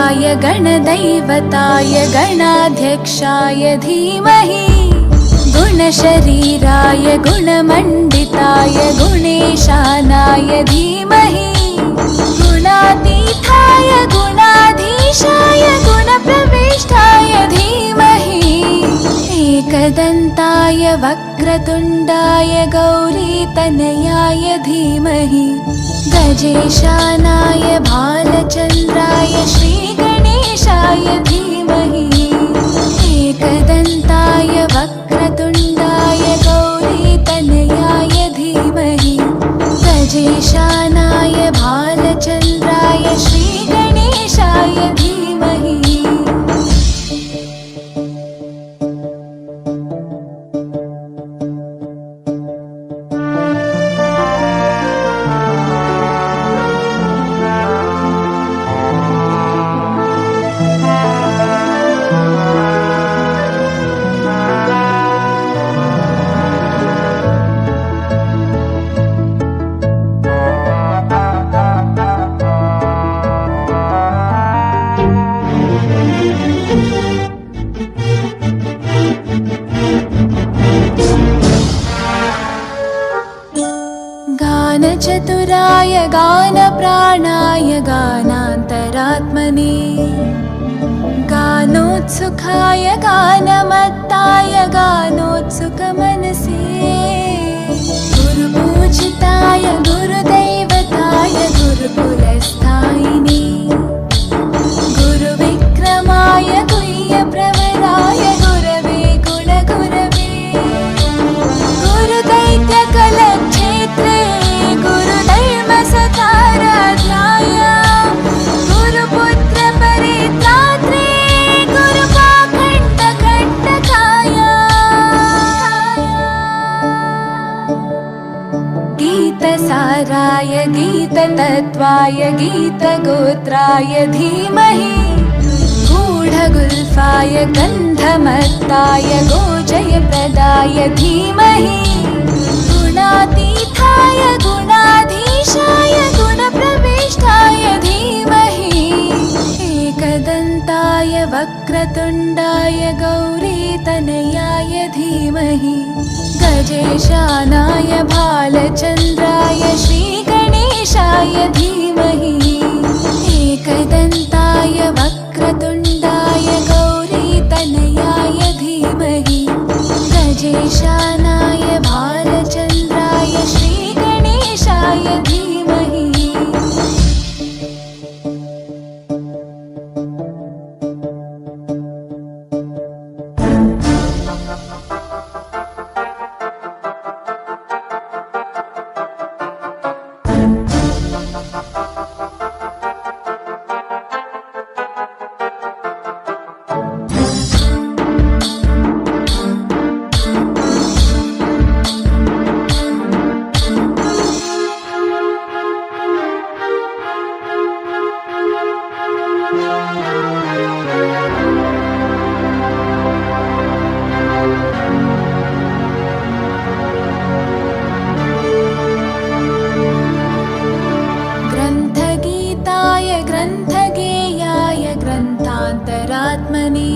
गणाधिपाय गणदैवताय गणाध्यक्षाय धीमहि गुणशरीराय गुणमण्डिताय गुणेशानाय धीमहि गुणातीताय गुणाधीशाय गुणप्रविष्टाय धीमहि एकदन्ताय वक्रतुण्डाय गौरीतनयाय धीमहि गजेशानाय भालचन्द्राय श्रीगणेशाय धीमहि एकदन्ताय वक्रतुण्डाय गौरीतनयाय धीमहि गजेशानाय भालचन्द्राय श्रीगणेशाय धीमहि गानचतुराय गानप्राणाय गानान्तरात्मने गानोत्सुकाय गानमत्ताय गानोत्सुकमनसे गुरुपूजिताय गुरुदैवताय गुरुकुलस्थायिने गुरुविक्रमाय गुह्यप्रवराय गुरवे गुणगुरवे गुरुदैत्यकलक्षेत्रे गुरुधर्मसकाराध्याय गुरुपुत्रपरित्रात्रे गुरुपाखण्डखण्डकाय गीतसाराय गीततत्त्वाय गीतगोत्राय धीमहि गूढगुल्फाय गन्धमत्ताय गोजयप्रदाय धीमहि गुणातीताय गुणाधीशाय गुणप्रविष्टाय धीमहि एकदन्ताय वक्रतुण्डाय गौरीतनयाय धीमहि गजेशानाय भालचन्द्राय श्रीगणेशाय धीमहि एकदन्ताय वक्रतुण्डाय गौरीतनयाय धीमहि गजेशानाय भालचन्द्राय श्रीगणेशाय धीमहि ग्रन्थगीताय ग्रन्थगेयाय ग्रन्थान्तरात्मने